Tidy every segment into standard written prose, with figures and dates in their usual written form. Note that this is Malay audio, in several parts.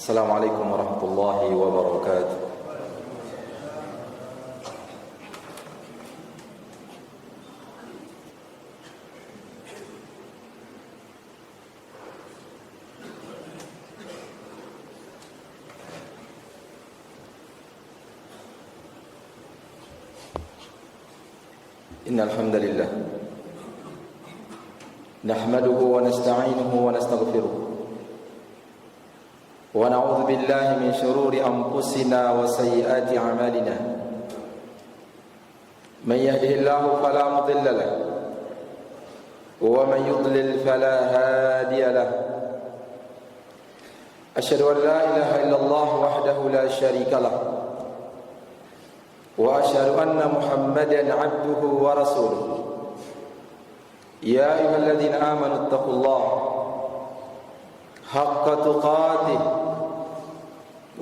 Assalamualaikum warahmatullahi wabarakatuh. Innal hamdalillah nahmaduhu wa nasta'inuhu wa nastaghfiruh wa na'udzu billahi min shururi anfusina wa sayyiati a'malina. Man yahdihillahu fala mudilla lahu wa man yudlil fala hadiya lahu. Asyhadu an la ilaha illallah wahdahu la syarika lahu wa asyhadu anna Muhammadan 'abduhu wa rasuluh. Ya ayyuhalladzina amanu taqullaha haqqa tuqatih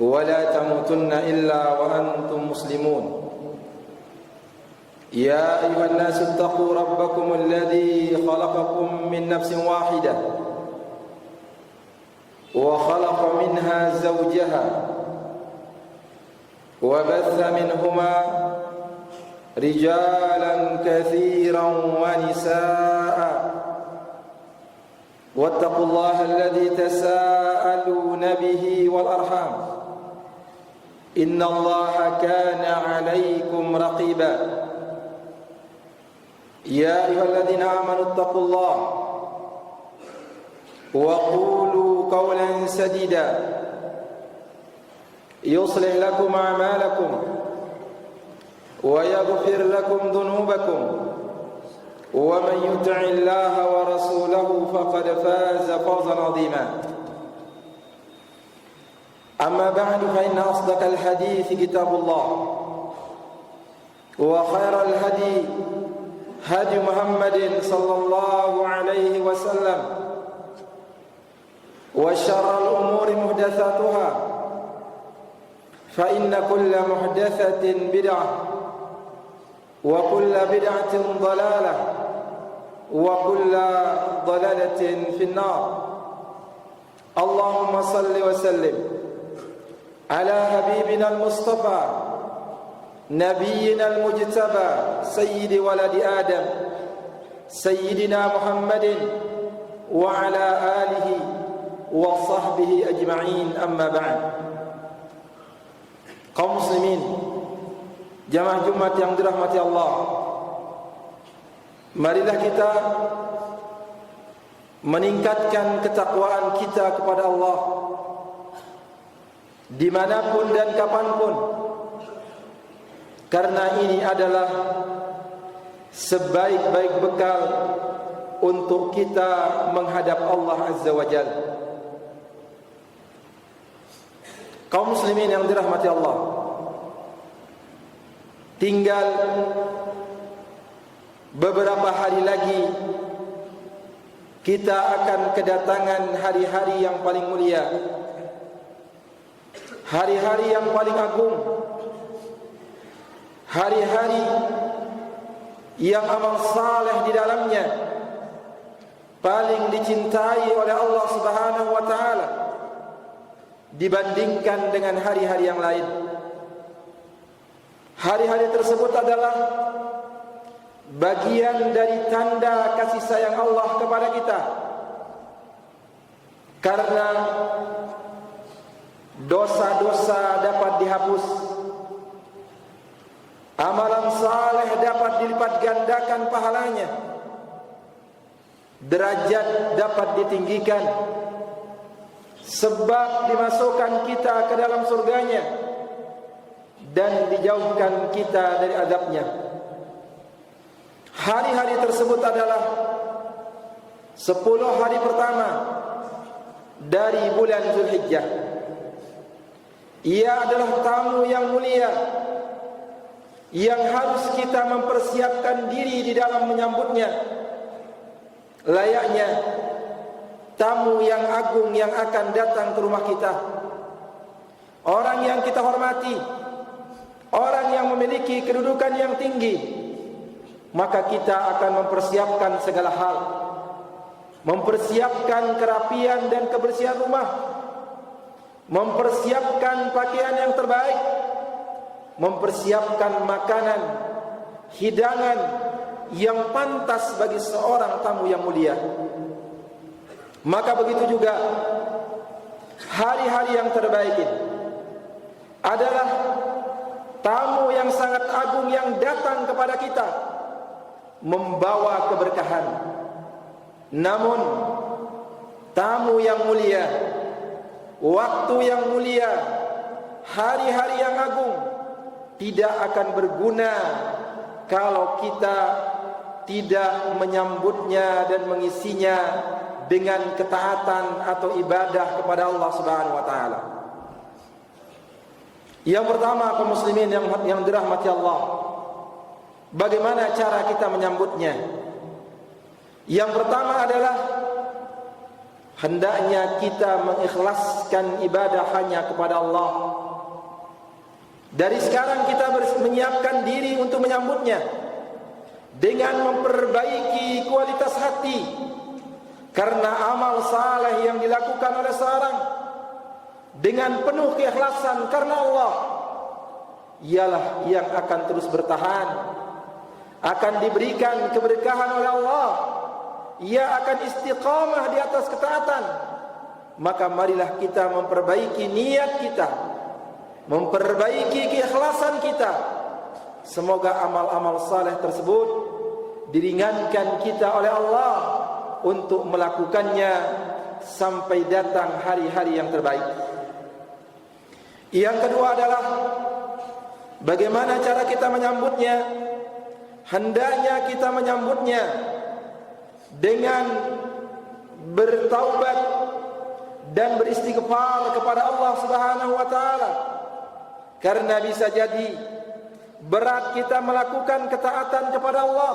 wa la tamutunna illa wa antum muslimun. Ya ayyuhan nasu taqu rabbakum alladhi khalaqakum min nafsin wahidah wa khalaqa minha zawjaha wa batha minhuma rijalan katsiran wa nisaa wattaqullaha alladhi tasaaluna bihi wal arham innallaha kana 'alaykum raqiba. Ya ayyuhalladzina amanu taqullaha wa qulu qawlan sadida yuslih lakum a'malakum wa yaghfir lakum dhunubakum wa man yuti'illaha wa rasulahu faqad faza fawzan 'azima. Amma ba'du, fa inna asdaqal hadithi kitabullah wa khairal hadi hadi Muhammadin sallallahu alaihi wasallam wa syarral umuri muhdatsatuha fa inna kulla muhdatsatin bid'ah wa kulla bid'atin dhalalah wa kulla dhalalatin fin-nar. Allahumma salli wa sallim ala habibina al-mustafa nabiyyina al-mujtaba sayyidi waladi adam sayyidina Muhammadin wa ala alihi wa sahbihi ajma'in. Amma ba'd. Kaum muslimin, jamaah Jumat yang dirahmati Allah, marilah kita meningkatkan ketakwaan kita kepada Allah dimanapun dan kapanpun, karena ini adalah sebaik-baik bekal untuk kita menghadap Allah Azza wa Jalla. Kaum muslimin yang dirahmati Allah, tinggal beberapa hari lagi kita akan kedatangan hari-hari yang paling mulia, hari-hari yang paling agung, hari-hari yang amal saleh di dalamnya paling dicintai oleh Allah Subhanahu wa taala dibandingkan dengan hari-hari yang lain. Hari-hari tersebut adalah bagian dari tanda kasih sayang Allah kepada kita, karena dosa-dosa dapat dihapus, amalan saleh dapat dilipat gandakan pahalanya, derajat dapat ditinggikan, sebab dimasukkan kita ke dalam surganya dan dijauhkan kita dari azabnya. Hari-hari tersebut adalah 10 hari pertama dari bulan Zulhijjah. Ia adalah tamu yang mulia yang harus kita mempersiapkan diri di dalam menyambutnya, layaknya tamu yang agung yang akan datang ke rumah kita, orang yang kita hormati, orang yang memiliki kedudukan yang tinggi. Maka kita akan mempersiapkan segala hal, mempersiapkan kerapian dan kebersihan rumah, mempersiapkan pakaian yang terbaik, mempersiapkan makanan, hidangan yang pantas bagi seorang tamu yang mulia. Maka begitu juga hari-hari yang terbaik ini adalah tamu yang sangat agung yang datang kepada kita membawa keberkahan. Namun tamu yang mulia, waktu yang mulia, hari-hari yang agung tidak akan berguna kalau kita tidak menyambutnya dan mengisinya dengan ketaatan atau ibadah kepada Allah Subhanahu wa taala. Yang pertama, kaum muslimin yang dirahmati Allah, bagaimana cara kita menyambutnya? Yang pertama adalah hendaknya kita mengikhlaskan ibadah hanya kepada Allah. Dari sekarang kita menyiapkan diri untuk menyambutnya dengan memperbaiki kualitas hati, karena amal saleh yang dilakukan oleh seorang dengan penuh keikhlasan karena Allah ialah yang akan terus bertahan, akan diberikan keberkahan oleh Allah, ia akan istiqamah di atas ketaatan. Maka marilah kita memperbaiki niat kita, memperbaiki keikhlasan kita. Semoga amal-amal saleh tersebut diringankan kita oleh Allah untuk melakukannya sampai datang hari-hari yang terbaik. Yang kedua adalah bagaimana cara kita menyambutnya? Hendaknya kita menyambutnya dengan bertaubat dan beristighfar kepada Allah Subhanahu wa taala. Karena bisa jadi berat kita melakukan ketaatan kepada Allah,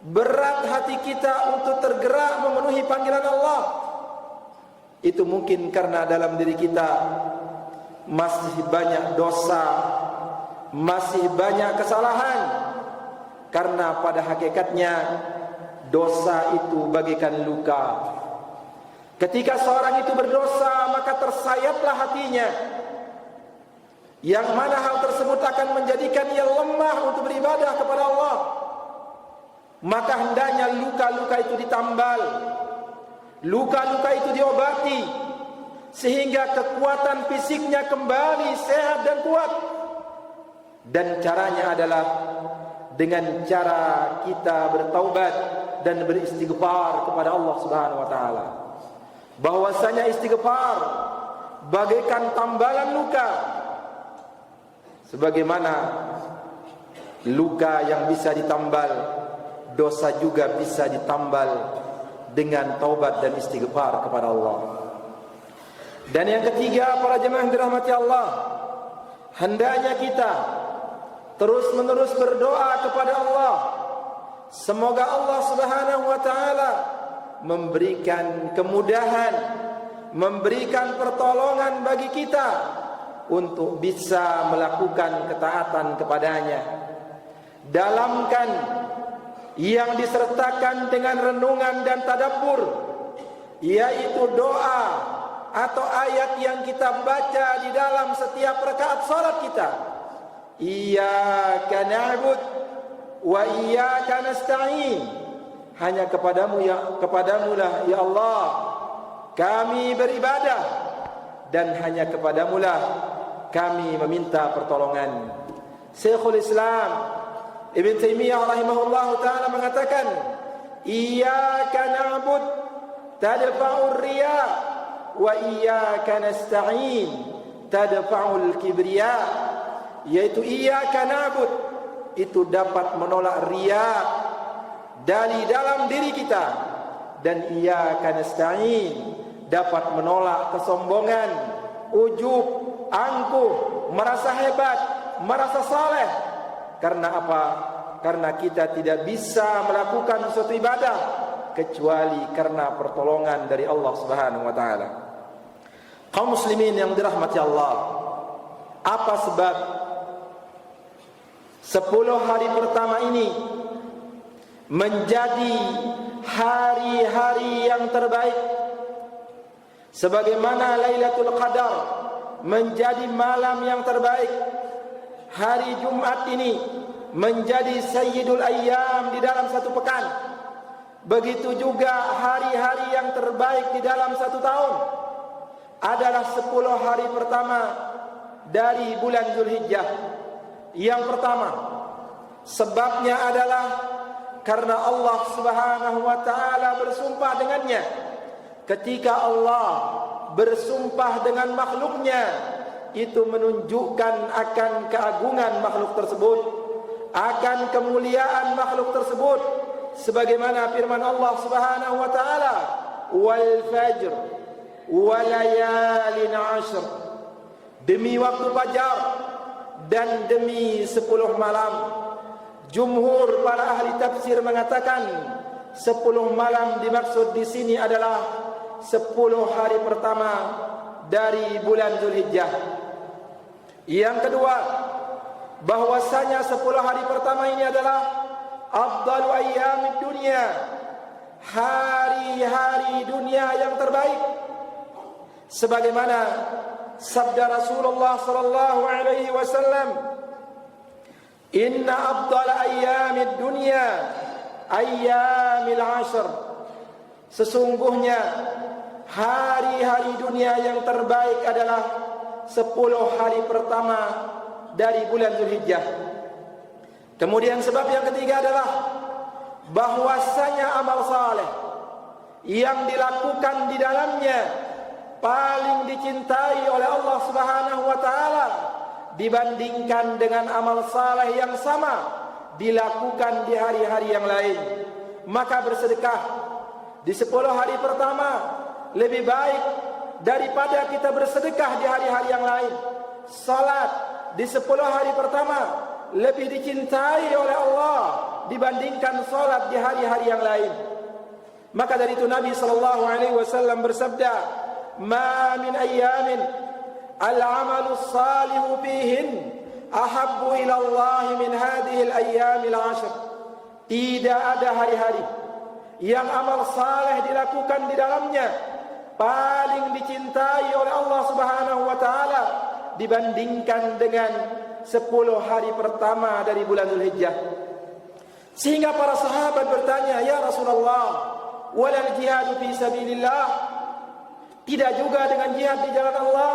berat hati kita untuk tergerak memenuhi panggilan Allah. Itu mungkin karena dalam diri kita masih banyak dosa, masih banyak kesalahan. Karena pada hakikatnya dosa itu bagaikan luka. Ketika seorang itu berdosa, maka tersayatlah hatinya, yang mana hal tersebut akan menjadikan ia lemah untuk beribadah kepada Allah. Maka hendaknya luka-luka itu ditambal, luka-luka itu diobati, sehingga kekuatan fisiknya kembali sehat dan kuat. Dan caranya adalah dengan cara kita bertaubat dan beristighfar kepada Allah Subhanahu wa taala. Bahwasanya istighfar bagaikan tambalan luka, sebagaimana luka yang bisa ditambal, dosa juga bisa ditambal dengan taubat dan istighfar kepada Allah. Dan yang ketiga, para jemaah yang dirahmati Allah, hendaknya kita terus-menerus berdoa kepada Allah, semoga Allah Subhanahu wa taala memberikan kemudahan, memberikan pertolongan bagi kita untuk bisa melakukan ketaatan kepadanya. Dalamkan yang disertakan dengan renungan dan tadabbur, yaitu doa atau ayat yang kita baca di dalam setiap rakaat salat kita. Iyyaka na'bud wa iyyaka nasta'in. Hanya kepadamulah ya Allah kami beribadah, dan hanya kepadamulah kami meminta pertolongan. Syekhul Islam Ibn Taimiyah rahimahullahu ta'ala mengatakan, iyyaka na'bud tadfa'ur riya wa iyyaka nasta'in tadfa'ul kibriya. Yaitu iyyaka na'bud itu dapat menolak riya dari dalam diri kita, dan iyyaka nasta'in dapat menolak kesombongan, ujub, angkuh, merasa hebat, merasa saleh. Karena apa? Karena kita tidak bisa melakukan suatu ibadah kecuali karena pertolongan dari Allah Subhanahu wa taala. Kaum muslimin yang dirahmati Allah, apa sebab 10 hari pertama ini menjadi hari-hari yang terbaik? Sebagaimana Lailatul Qadar menjadi malam yang terbaik, hari Jumat ini menjadi sayyidul ayyam di dalam satu pekan. Begitu juga hari-hari yang terbaik di dalam satu tahun adalah 10 hari pertama dari bulan Zulhijjah. Yang pertama, sebabnya adalah karena Allah Subhanahu wa taala bersumpah dengannya. Ketika Allah bersumpah dengan makhluknya, itu menunjukkan akan keagungan makhluk tersebut, akan kemuliaan makhluk tersebut, sebagaimana firman Allah Subhanahu wa taala, wal fajr wa layalin 'ashr, demi waktu fajar dan demi 10 malam. Jumhur para ahli tafsir mengatakan 10 malam dimaksud di sini adalah 10 hari pertama dari bulan Zulhijjah. Yang kedua, bahwasanya 10 hari pertama ini adalah afdalu ayyamid dunya, hari-hari dunia yang terbaik. Sebagaimana sabda Rasulullah sallallahu alaihi wasallam, inna afdala ayyamid dunya ayyamil 'ashr, sesungguhnya hari-hari dunia yang terbaik adalah 10 hari pertama dari bulan Zulhijjah. Kemudian sebab yang ketiga adalah bahwasanya amal saleh yang dilakukan di dalamnya paling dicintai oleh Allah Subhanahu wa taala dibandingkan dengan amal saleh yang sama dilakukan di hari-hari yang lain. Maka bersedekah di 10 hari pertama lebih baik daripada kita bersedekah di hari-hari yang lain. Salat di 10 hari pertama lebih dicintai oleh Allah dibandingkan salat di hari-hari yang lain. Maka dari itu Nabi sallallahu alaihi wasallam bersabda, "Ma min ayyamin al-'amalu salihu fihin ahabbu ila Allah min hadhihi al-ayyamil 'ashr." Tidak ada hari-hari yang amal saleh dilakukan di dalamnya paling dicintai oleh Allah Subhanahu wa taala dibandingkan dengan 10 hari pertama dari bulan Zulhijjah. Sehingga para sahabat bertanya, "Ya Rasulullah, walal jihad fi sabilillah?" Tidak juga dengan jihad di jalan Allah?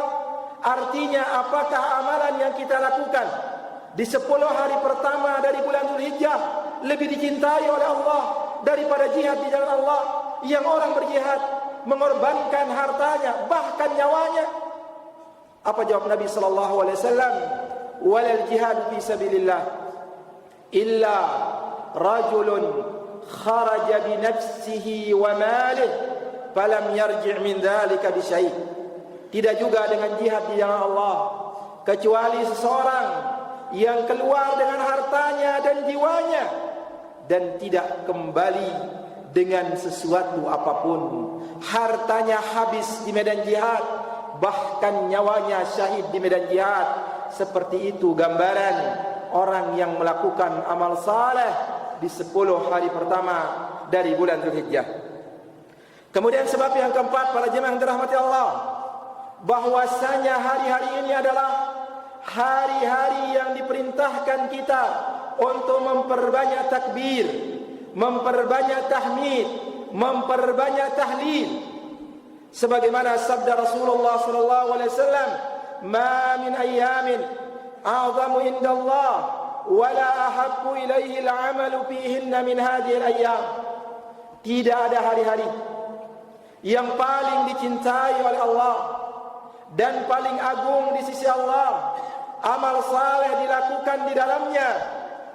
Artinya apakah amalan yang kita lakukan di 10 hari pertama dari bulan Zulhijjah lebih dicintai oleh Allah daripada jihad di jalan Allah, yang orang berjihad mengorbankan hartanya bahkan nyawanya? Apa jawab Nabi sallallahu alaihi wasallam? Walal jihad fi sabilillah illa rajulun kharaja bi nafsihi wa malihi falam yarji' min dzalika bi syai'. Tidak juga dengan jihad di jalan Allah kecuali seseorang yang keluar dengan hartanya dan jiwanya dan tidak kembali dengan sesuatu apapun. Hartanya habis di medan jihad, bahkan nyawanya syahid di medan jihad. Seperti itu gambaran orang yang melakukan amal saleh di 10 hari pertama dari bulan Zulhijjah. Kemudian sebab yang keempat, para jemaah yang dirahmati Allah, bahwasanya hari-hari ini adalah hari-hari yang diperintahkan kita untuk memperbanyak takbir, memperbanyak tahmid, memperbanyak tahlil. Sebagaimana sabda Rasulullah sallallahu alaihi wasallam, "Ma min ayyamin a'zamu indallah wa la ahabbu ilaihi al-'amalu fihinna min hadhihi al-ayyam." Tidak ada hari-hari yang paling dicintai oleh Allah dan paling agung di sisi Allah, amal saleh dilakukan di dalamnya.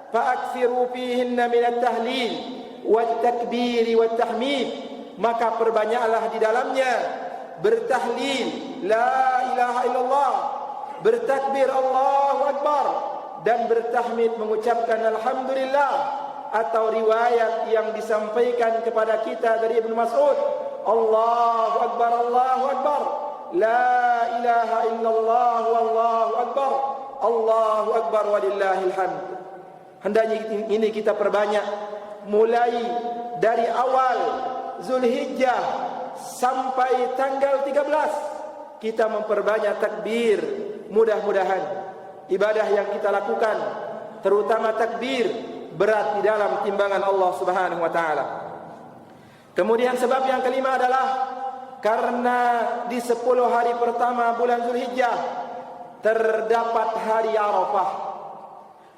Fa'akthiru fihinna min at-tahlil wat-takbir wat-tahmid, maka perbanyaklah di dalamnya bertahlil la ilaha illallah, bertakbir Allahu akbar, dan bertahmid mengucapkan alhamdulillah. Atau riwayat yang disampaikan kepada kita dari Ibnu Mas'ud, Allahu akbar, Allahu akbar, la ilaha illallah wallahu akbar, Allahu akbar walillahil hamd. Hendaknya ini kita perbanyak mulai dari awal Zulhijjah sampai tanggal 13 kita memperbanyak takbir. Mudah-mudahan ibadah yang kita lakukan, terutama takbir, berat di dalam timbangan Allah Subhanahu wa taala. Kemudian sebab yang kelima adalah karena di 10 hari pertama bulan Zulhijjah terdapat hari Arafah.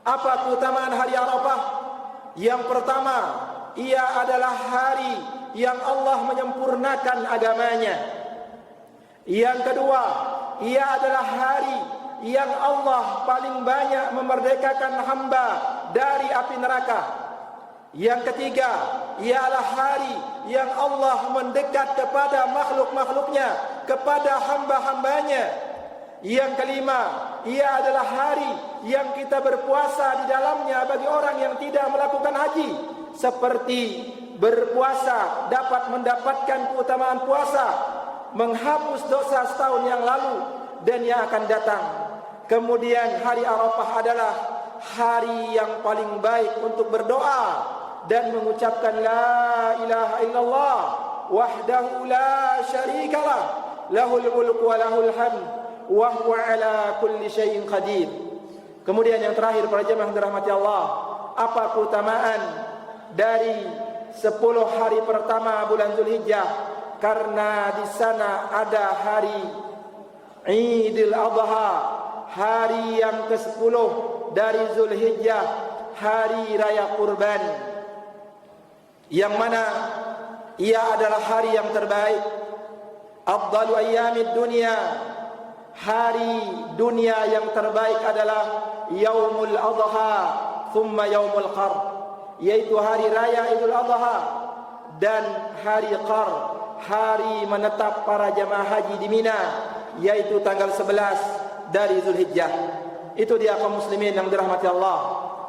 Apa keutamaan hari Arafah? Yang pertama, ia adalah hari yang Allah menyempurnakan agamanya. Yang kedua, ia adalah hari yang Allah paling banyak memerdekakan hamba dari api neraka. Yang ketiga, ialah hari yang Allah mendekat kepada makhluk-makhluknya, kepada hamba-hambanya. Yang kelima, ia adalah hari yang kita berpuasa di dalamnya bagi orang yang tidak melakukan haji. Seperti berpuasa dapat mendapatkan keutamaan puasa, menghapus dosa setahun yang lalu dan yang akan datang. Kemudian hari Arafah adalah hari yang paling baik untuk berdoa dan mengucapkan la ilaha illallah wahdahu la syarikalah lahul mulku wa lahul hamd wa huwa ala kulli syai'in qadir. Kemudian yang terakhir, para jemaah yang dirahmati Allah, apa keutamaan dari 10 hari pertama bulan Zulhijjah? Karena di sana ada hari Idul Adha, hari yang ke-10 dari Zulhijjah, hari raya kurban, yang mana ia adalah hari yang terbaik. Afdalu ayyamid dunya, hari dunia yang terbaik adalah Yaumul Adha thumma Yaumul Qar, yaitu hari raya Idul Adha dan hari Qar, hari menetap para jamaah haji di Mina, yaitu tanggal 11 dari Zulhijjah. Itu dia kaum muslimin yang dirahmati Allah,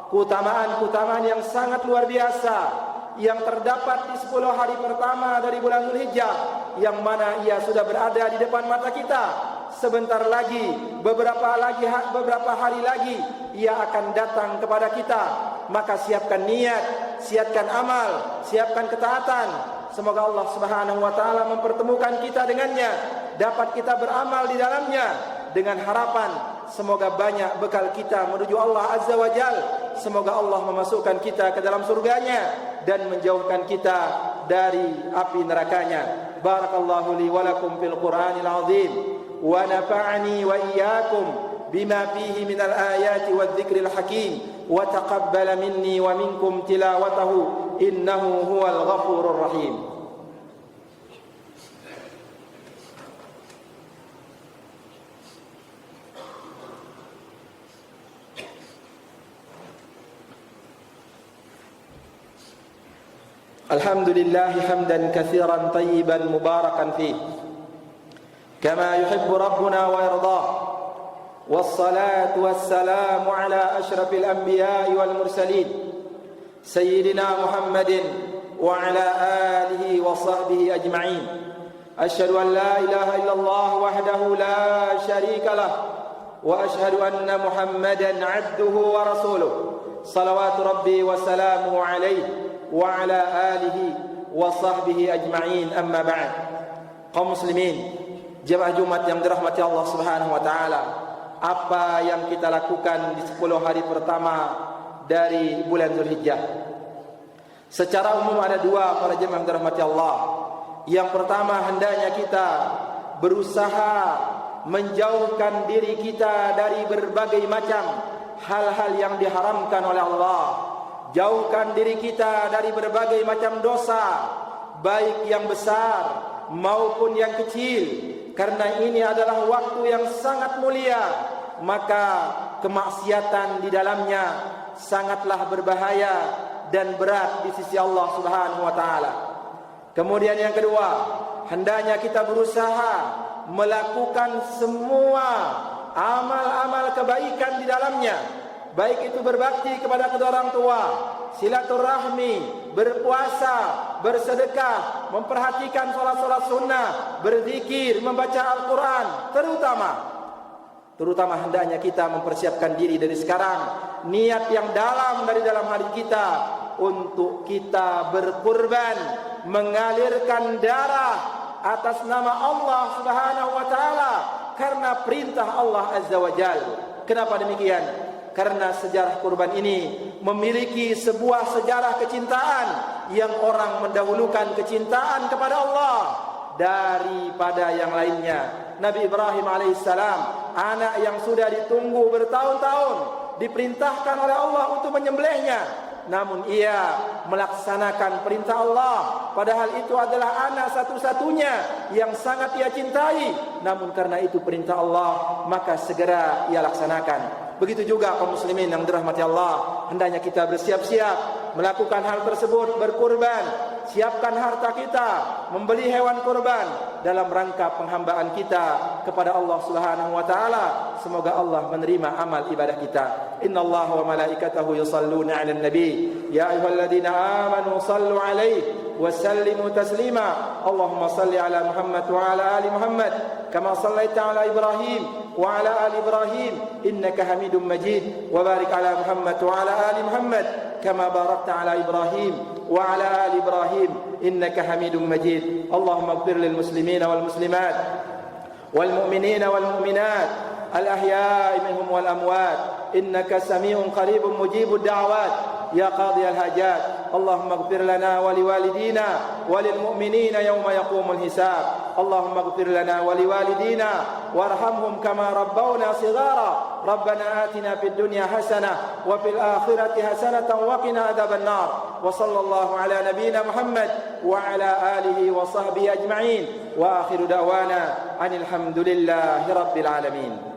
keutamaan-keutamaan yang sangat luar biasa yang terdapat di 10 hari pertama dari bulan Zulhijjah, yang mana ia sudah berada di depan mata kita. Sebentar lagi, beberapa hari lagi ia akan datang kepada kita. Maka siapkan niat, siapkan amal, siapkan ketaatan. Semoga Allah Subhanahu wa taala mempertemukan kita dengannya, dapat kita beramal di dalamnya, dengan harapan semoga banyak bekal kita menuju Allah Azza wa Jal. Semoga Allah memasukkan kita ke dalam surganya dan menjauhkan kita dari api nerakanya. Barakallahu li wa lakum fil Qur'anil azim wa nafa'ani wa iyyakum bima fihi minal ayati wadh-dhikril hakim wa taqabbala minni wa minkum tilawatahu innahu huwal ghafurur rahim. Alhamdulillah hamdan katsiran tayyiban mubarakan fih kama yuhibbu rabbuna wa yardah. Wassalatu wassalamu ala asyrafil anbiya'i wal mursalin sayyidina Muhammadin wa ala alihi wa sahbihi ajma'in. Asyhadu an la ilaha illallah wahdahu la syarika lah wa asyhadu anna Muhammadan 'abduhu wa rasuluh. Salawatu rabbi wa salamuhu alaihi wa ala alihi wa sahbihi ajma'in, amma ba'd. Kaum muslimin, jemaah Jumat yang dirahmati Allah Subhanahu wa taala, apa yang kita lakukan di 10 hari pertama dari bulan Zulhijjah? Secara umum ada dua, para jemaah yang dirahmati Allah. Yang pertama, hendaknya kita berusaha menjauhkan diri kita dari berbagai macam hal-hal yang diharamkan oleh Allah. Jauhkan diri kita dari berbagai macam dosa, baik yang besar maupun yang kecil, karena ini adalah waktu yang sangat mulia. Maka kemaksiatan di dalamnya sangatlah berbahaya dan berat di sisi Allah Subhanahu wa taala. Kemudian yang kedua, hendaknya kita berusaha melakukan semua amal-amal kebaikan di dalamnya, baik itu berbakti kepada kedua orang tua, silaturahmi, berpuasa, bersedekah, memperhatikan sholat-sholat sunnah, berzikir, membaca Al-Quran. Terutama hendaknya kita mempersiapkan diri dari sekarang, niat yang dalam dari dalam hati kita untuk kita berkurban, mengalirkan darah atas nama Allah Subhanahu wa taala karena perintah Allah Azza wa Jalla. Kenapa demikian? Karena sejarah kurban ini memiliki sebuah sejarah kecintaan yang orang mendahulukan kecintaan kepada Allah daripada yang lainnya. Nabi Ibrahim alaihissalam, anak yang sudah ditunggu bertahun-tahun, diperintahkan oleh Allah untuk menyembelihnya, namun ia melaksanakan perintah Allah, padahal itu adalah anak satu-satunya yang sangat ia cintai. Namun karena itu perintah Allah, maka segera ia laksanakan. Begitu juga kaum muslimin yang dirahmati Allah, hendaknya kita bersiap-siap melakukan hal tersebut, berkurban, siapkan harta kita, membeli hewan kurban dalam rangka penghambaan kita kepada Allah Subhanahu wa taala. Semoga Allah menerima amal ibadah kita. Innallaha wa malaikatahu yusalluna 'alan nabi ya ayyuhalladzina amanu sallu 'alaihi wa sallimu taslima. Allahumma salli 'ala Muhammad wa 'ala ali Muhammad kama sallaita 'ala Ibrahim wa 'ala ali Ibrahim innaka Hamidum Majid, wa barik 'ala Muhammad wa 'ala ali Muhammad kama barakta 'ala Ibrahim wa 'ala ali Ibrahim innaka Hamidum Majid. Allahumma ighfir lil muslimina wal muslimat wal mu'minina wal mu'minat al ahya'i minhum wal amwat innaka sami'un qaribun mujibud da'awat ya qadhi al hajat. Allahumma ighfir lana wa liwalidina wa lil mu'minina yawma yaqumul hisab. Allahumma ighfir lana wa liwalidina warhamhum kama rabbawna shighara. Rabbana atina fid dunya hasanah wa fil akhirati hasanatan wa qina adzaban nar. Wa sallallahu ala nabiyyina Muhammad wa ala alihi wa sahbihi ajma'in. Wa akhiru da'wana anil hamdulillahi rabbil alamin.